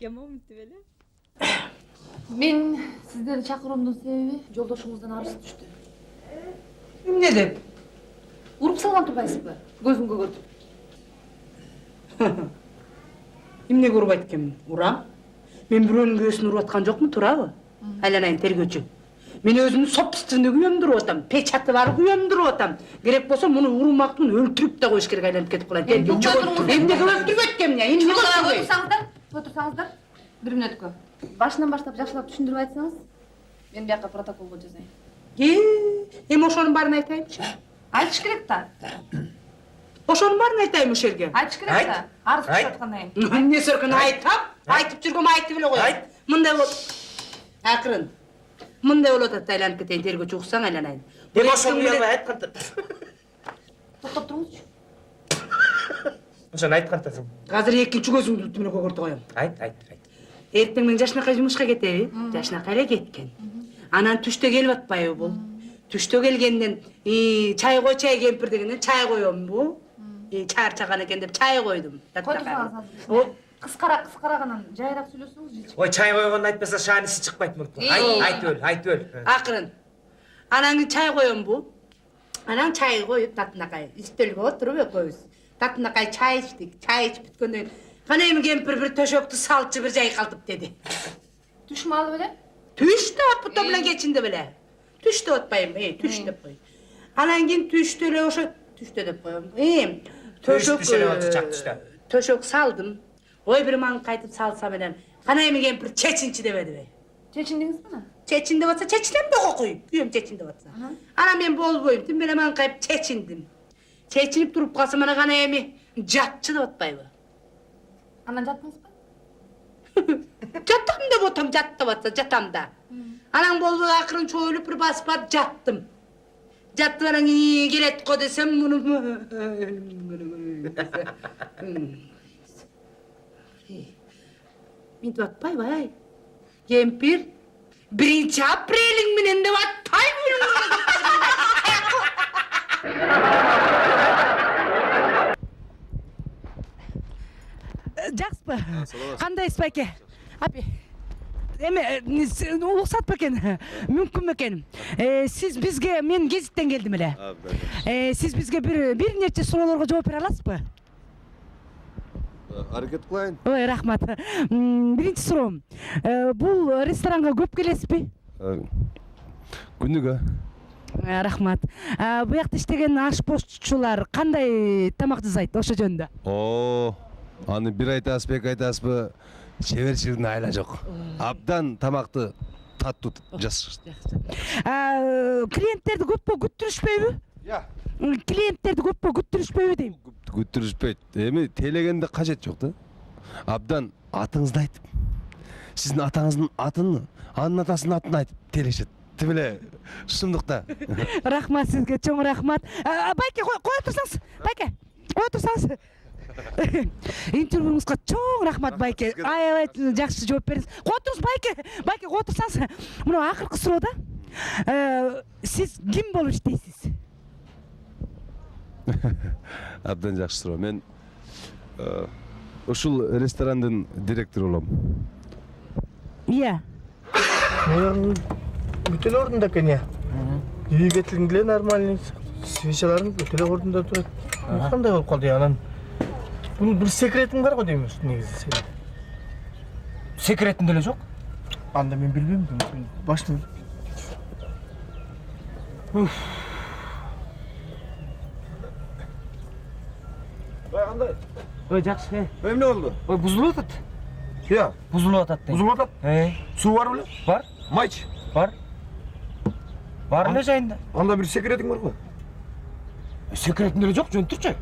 экен момунтип эле. Мен сиздерди чакыруумдун себеби жолдошуңуздан арыз түштү. Эмне деп? Уруп салган турбайсызбы? Көзүм көгөртүп. Эмнеге урбайт экенмин? Урам? Мен бирөөнүн көөсүн уруп аткан жокмун, туурабы? Айланайын тергөөчү. Мен өзүмдүн собственный күйөмдүрүп атам, печаты бар күйөмдүрүп атам. Керек болсо муну урмактын өлтүрүп да коюш керек, айланып кетип калайын. Тергөөчү. Эмнеге өлтүрбөйт эмне? Эмнеге өлтүрбөйт? Отурсаңыздар. Бир мүнөткө. Башынан баштап жакшылап түшүндүрүп айтсаңыз, мен бияка протоколго жазайын. Эми ошонун баарын айтайынчы. Айтыш керек да. Ошонун баарын айтайын ошол жерге. Айтыш керек да. Арыз түшүп аткандан кийин. Эмне сөркүн айтам? Айтып жүргөм айтып эле коём. Мындай болот. Акырын. Мындай болот атат, айланып кетейин, тергөөчү уксаң айланайын. Мен ошону уялбай айтканда. Токтоп туруңузчу. Ошону айткантасың. Азыр экинчи көзүңдү бүт менен көгөртүп коём. Айт. Эртең менен Жашнакай жумушка кетеби? Жашнакай эле кеткен. Анан түштө келип атпайбы бул? Түштө келгенден чай кой, чай кемпир дегенден чай коёмбу? Чарчаган экен деп чай койдум. Койдуңуз азыр. Кыскараганан жайыраак сүйлөсөңүз. Ой, чай койгонду айтпаса шааниси чыкпайт мурту. Айт өл. Акырын. Анан чай коёмбу? Анан чай коюп Татынакай үстөлгө отуруп экөөбүз. Татынакай чай ичтик. Чай ичип бүткөндөн кана эми кемпир бир төшөктү салчы бир жайкалтып деди. Түшмө алып эле? Түш деп бута менен кечинде беле. Түш деп атпайбы, түш деп кой. Анан кийин түштө эле ошо түштө деп коём. Төшөк салдым. Ой, бир маң кайтып салса менен кана эми кемпир чечинчи дебедиби? Чечиндиңизби? Чечин деп атса чечинем да кокуй. Күйөөм чечин деп атса. Анан мен болбойм, тим менен маң кайып чечиндим. Чечинип туруп калсам ана кана эми жатчы деп атпайбы? Анан жаттыңызбы? Жатам деп отам, жат деп атса жатам да. Анан болбой акырын чоюлуп бир баспат жаттым. Жаттым анан келет го десем муну Минтип атпайбы ай? Кемпир 1 апрелиң менен деп атпайбы? Жакшпы? Кандайсыз байке? Апи. Эме уруксат бекен? Мүмкүн бекен? Сиз бизге, мен гезиттен келдим эле. Сиз бизге бир нече суроолорго жооп бере аласызбы? Аракет кылайын. Ой, рахмат. Биринчи суроом. Бул ресторанга көп келесизби? Күнүгө. Рахмат. Буякта иштеген ашпозчулар кандай тамак жасайт ошо жөнүндө? Аны бир айтасыз, бек айтасызбы? Чеберчилигине айла жок. Абдан тамакты таттуу жасашат. Клиенттерди көппө күттүрүшпөйбү? Клиенттерди көппө күттүрүшпөйбү дейм? Күттүрүшпөйт. Эми тейлегенде кажет жок да. Абдан атыңызды айтып, сиздин атаңыздын атын, анын атасынын атын айтып тейлешет. Тим эле шындыкта. Рахмат сизге, чоң рахмат. Байке, кое турсаңыз. Байке, кое турсаңыз. Интервьюңузга чоң рахмат, байке. Аябай жакшы жооп бердиңиз. Кое туруңуз, байке. Байке, кое турсаңыз. Мына акыркы суроо да. Сиз ким болуп иштейсиз? Абдан жакшы суроо. Мен ушул ресторандын директору болом. Iya. Бүт эле ордунда экен, я. Двигателиң деле нормальный, свечаларың бүт эле ордунда турат. Кандай болуп калды анан? Бунун бир секретиң бар го деймиз, негизи. Секретин деле жок. Анда мен билбейм, башым. Кандай? Ой, жакшы. Эмне болду? Ой, бузулуп атат. Я, Бузулуп атат дейм. бузулуп атат. Суу бар беле? Бар? Майч. Бар. Бар эле жайында. Анда бир секретиң бар го? Секретин деле жок, жөн турчу.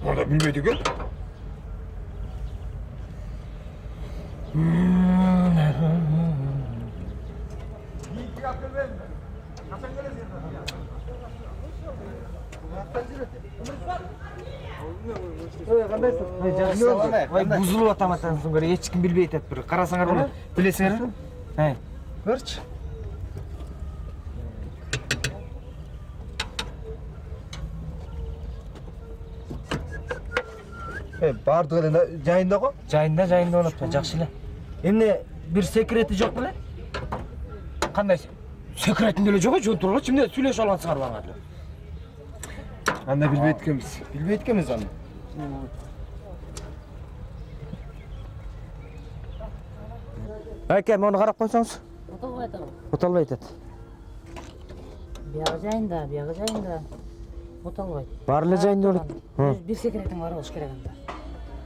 Анда билбейт экен. Ой, бузулуп атаматсыңар, эч ким билбей атат бир. Карасаңар болот. Билесиңерби? Көрчү. Бардыгы эле жайында го? Жайында болот, жакшы эле. Emne bir sekreти жоқ беле? Кандай секретин деле жок, жөн тургула, чимде сүйлөшүп алган сыңар эле. Анда билбейт экенбиз. Билбейт экенбиз аны. Аке, муну карап койсоңуз. Отолбай атам. Отолбой атат. Бияғы жайында. Отолбай. Бар эле жайында болот. Bir секретің бар болуш керек анда.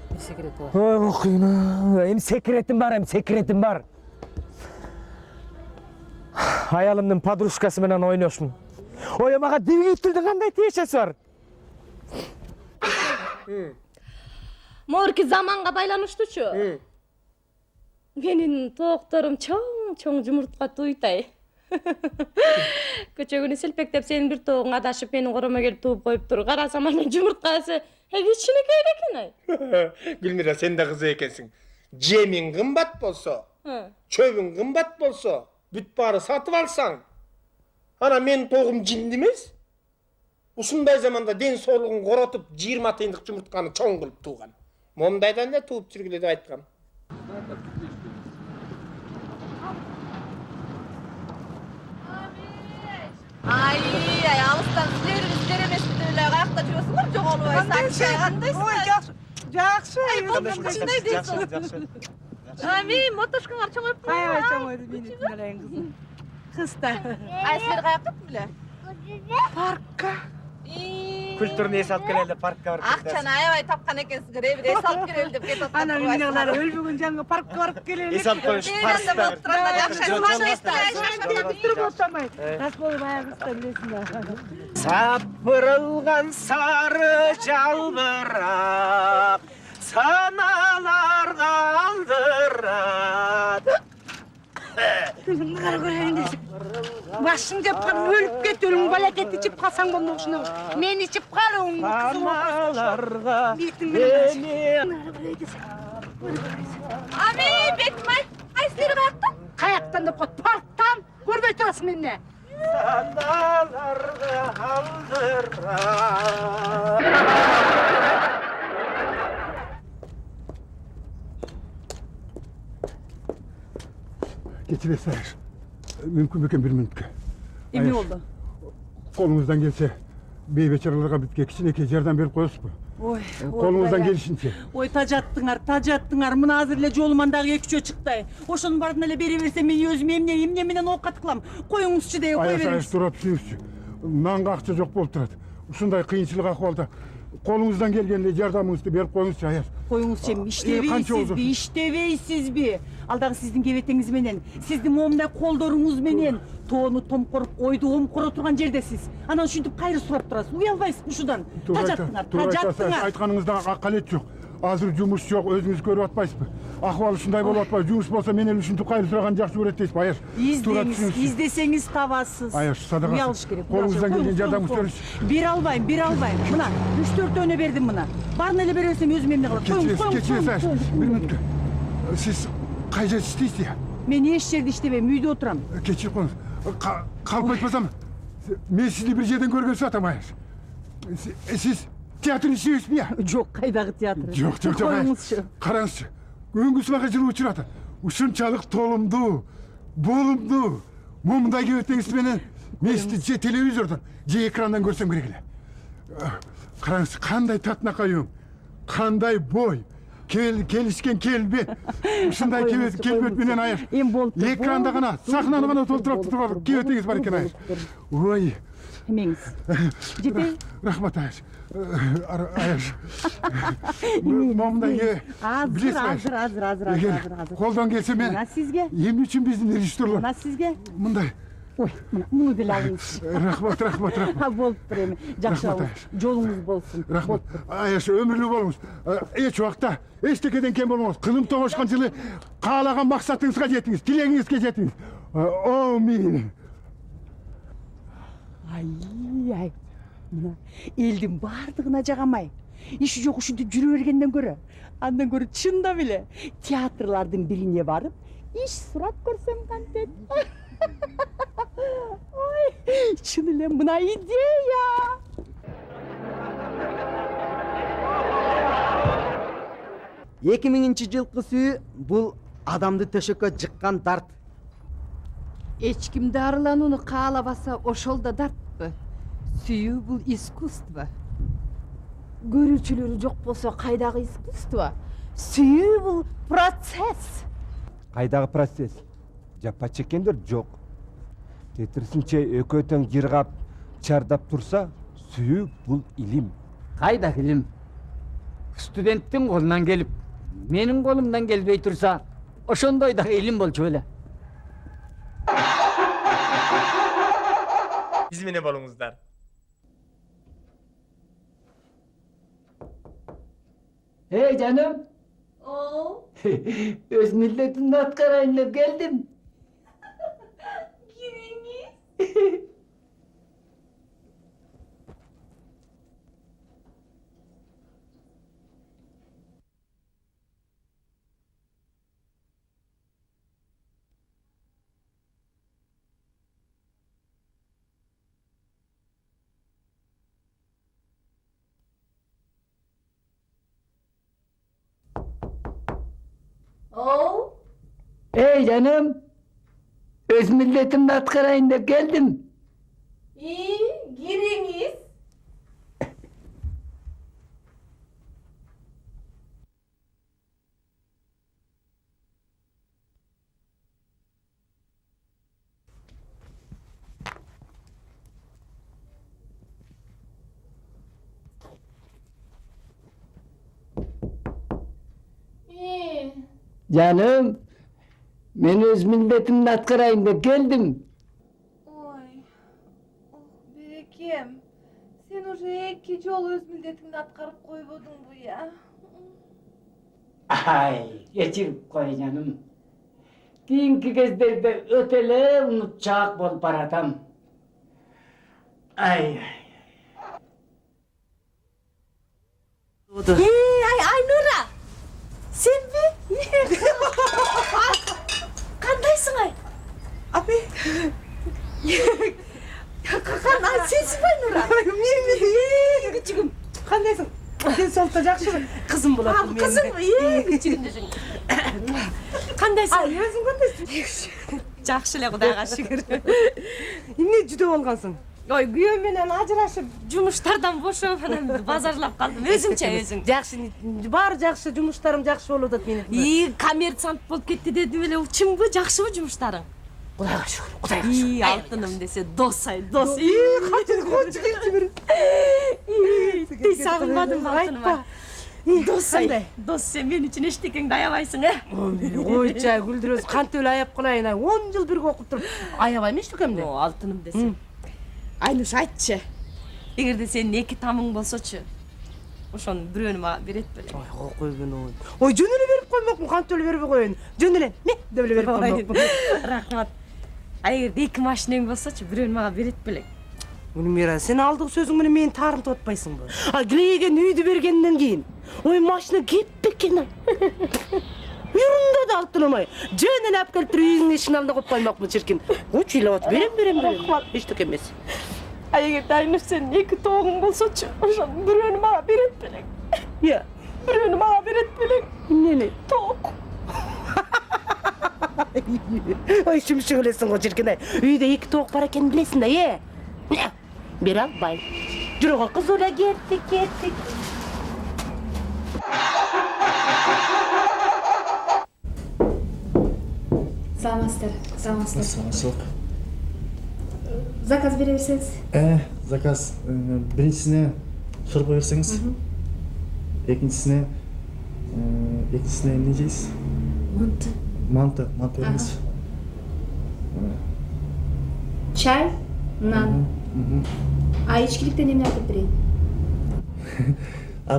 Bir секрет бар. Ой, кыйын. Эми секретим бар. Аялымдын подружкасы менен ойношмун. Ой, мага двигательдин кандай тиешеси бар? Morki zamanга байланыштуучу. Менин тоокторум чоң жумуртка туйтай. Көчө күнү селпектеп сенин бир тоогуң адашып менин коромо келип тууп коюптур. Карасам анын жумурткасы кичинекей экен ай. Гүлмира, сен да кызык экенсиң. Жемиң кымбат болсо, чөбүң кымбат болсо, бүт баары сатып алсаң, ана менин тоогум жинди эмес. Ушундай заманда ден соолугун коротуп, 20 тыйындык жумуртканы чоң кылып тууган. Момдайдан эле тууп жүргүлө деп айткан. Ay, alıstan sizler emesinde öyle ayakta duruyorsunlar, жоголбой. Кандайсың? Ой, жакшы. Ай, болдуң кичине дейсиң. Ами, мотошкаңар чоң өп. Аябай чоң ойду менин элең кызым. Кызда. Ай, силер каяка беле? Паркка. Культурный эс алып келели, паркка барып. Акчаны аябай тапкан экенсиңер, эбир эс алып келели деп кетип Ана менен өлбөгөн жаңы паркка барып келели. Эс алып коюш, паркта. Туруп отамай. Рас болуп аягыбызда билесиң. Сапырылган сары жалбырап, саналарга алдырат. Кара көрейин десиң. Башың жапкан өлүп кет, өлүң балакетти ичип калсаң болмокшуна. Мен ичип калуң. Аналарга Ами, бетмай. Ай, силер каякта? Каяктан деп кот, парктан. Көрбөй турасың мени. саналарга алдырат. Geçiresiniz. Mümkün mükemmel bir minutke. Эмне болду? Kolunuzdan gelse bey beçaralarga bitke kişineke yerden berip koyuyorsunuz mu? Ой, Kolunuzdan gelişince. Ой, тажаттыңар. Мына азыр эле жолуман дагы эки үчөө чыкты. Ошонун баардын эле бере берсе мен өзүм эмне менен оокат кылам. Коюңузчу деп кое Ayas бериңиз. turup suyuzчu. Nanga akça жоқ болып тұрады. Ушундай кыйынчылык акыбалда колуңуздан келгенде жардамыңызды берип коюңузчу Ayas. Коюңузчу Канча болду? иштебейсизби? Ал дагы сиздин кебетеңиз менен, сиздин момундай колдоруңуз менен тоону томкоруп, ойду омкоро турган жердесиз. Анан ушинтип кайры сурап турасыз. Уялбайсызбы ушудан? Тажаттыңар. Айтканыңызда акалет жок. Азыр жумуш жок, өзүңүз көрүп атпайсызбы? Акыбал ушундай болуп атпайбы? Жумуш болсо мен эле ушинтип кайры сураган жакшы көрөт дейсизби, Ayas? Издесеңиз табасыз. Ayas, садагасы. Уялыш керек. Колуңуздан келген жардамыңызды бериңизчи. Бере албайм. Мына 3-4 бердим мына. Барын эле бере берсем өзүм эмне кылам? Keçiriz Ayas. Bir minutke. Siz кай жерде иштейсиз? Мен эч жерде иштебейм, үйдө отурам. Keçirip коюңуз. Калп айтпасам, мен сизди бир жерден көргөн сатам, Ayas. Siz театрдын ишибизби я? Жок, кайдагы театр? Жок. Коюңузчу. Караңызчы. Өңгүсүнага жылуу учурат. Ушунчалык толумдуу, болумдуу. Момундай кебетеңиз менен мен сизди же телевизордон, же экрандан көрсөм керек эле. Караңыз, кандай татынакай өң, кандай бой, келишкен келбет. Ушундай келбет менен Ayas. Эми болуптур. Экранда гана, сахнаны гана толтуруп турган кебетеңиз бар экен Ayas. Ой. Эмеңиз. Жете. Рахмат Ayas. Ayas. Момундай Азыр. Колдон келсе мен. Мына сизге. Эмне үчүн биздин режиссерлор Мына сизге. мындай? Ой, муну деле алыңыз. Рахмат. Болуптур эми. Жакшы Рахмат, жолуңуз болсун. Рахмат. Ayas, өмүрлүү болуңуз. Эч убакта эчтекеден кем болмоңуз. Кылым тогошкон жылы каалаган максатыңызга жетиңиз, тилегиңизге жетиңиз. Амин. Ай. Мына элдин баардыгына жагамай. Иши жок ушинтип жүрө бергенден көрө, андан көрө чындап эле театрлардын бирине барып, иш сурап көрсөм кантет. Ой, чын эле мына идея. 2000-жылкы сүү бул адамды төшөккө жыккан дарт. Эч кимди арыланууну каалабаса ошол да дартпы. Сүйүү бул искусство. Көрүүчүлөрү жок болсо кайдагы искусство? Сүйүү бул процесс. Кайдагы процесс? Жапа чеккендер жок. Тетирсинче экөө тең жыргап, чардап турса, сүйүү бул илим. Кайда илим? Студенттин колунан келип, менин колумдан келбей турса, ошондой дагы илим болчу беле. Биз менен болуңуздар. Эй жаным. Өз милдетимди аткарайын деп келдим. Кириңиз. Ey canım, öz milletimde atkırayın деп geldim. İyi, giriniz. Canım, ben öz milletimde atkırayın деп geldim. Ой, Берекем, сен уже 2 жолу өз милдетиңди аткарып койбодуң бу я? Ay, geçirip koy canım. Kiyinki кездерде ötele unutacak bol baratam. Ay. Ay Nura. Sen mi? Kandaysın ay? Abi. Ay sensin ay Nura. Men küçüğüm. Kandayсың? Sen solta жакшыбы? Kızım болот мен. Kızım mı? İyi küçüğüm de Kandaysın? Ay, өзүң кандайсың? Жақсы эле Кудайга шүгүр. Эмне жүдө болгонсуң? Ой, күйөөм менен ажырашып, жумуштардан бошоп анан базарлап калдым. Өзүңчө өзүң. Жакшы, баары жакшы, жумуштарым жакшы болуп атат менин. Коммерсант болуп кетти дедим эле, чынбы, жакшыбы жумуштарың? Кудайга шүгүр, Кудайга шүгүр. Алтыным десе, дос ай, дос. Кочу келчү бир. Тей сагынбадым алтыныма. Дос ай, дос сен мен үчүн эчтекеңди аябайсың, Койчу ай, күлдүрөбүз, кантип эле аяп калайын ай. 10 жыл бирге окуп туруп, аябайм эчтекемди. Алтыным десе. Айнуш айтчы. Эгерде сенин 2 тамың болсочу, ошону бирөөнү мага берет белең. Ой, койгон ой. Ой, жөн эле берип коймокмун, кантип эле бербей коеюн. Жөн эле, деп эле берип коймокмун. Рахмат. Эгерде 2 машинең болсочу, бирөөнү мага берет белең. Гүлмира, сен алдыгы сөзүң менен мени таарынтып атпайсыңбы? Килейген үйдү бергенден кийин. Ой, машина кетти экен ай. Юрунда да алтынымай. Жөн эле алып келип туруп үйүңдүн эшигинин алдына коюп коймокмун чиркин. Очу ыйлап атып, берем. Эчтеке эмес. Эгерде Айнуш сенин 2 тоогуң болсочу, ошону бирөөнү мага берет белең. Я, Бирөөнү мага берет белең. эмнени? Тоок. Ой, шумшук элесиң го чиркин ай. Үйдө 2 тоок бар экенин билесиң да, Бере албайм. Жүрөгө кыз эле кеттик. Саламатсыздар. Саламатсыздар. Заказ бере берсеңиз. Заказ биринчисине шорпо берсеңиз. Экинчисине эмне жейсиз? Манты бериңиз. Чай, нан. А ичкиликтен эмне алып берейин?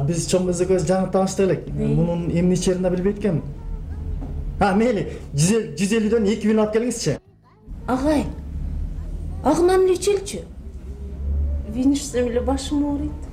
Биз чоң экөөбүз жаңы тааныштык элек. Мунун эмне ичерин да билбейт экенмин. Мейли, 150дөн 2000 алып келиңизчи. Агай. Агынан эле ичелчү. Винишсем эле башым ооруйт.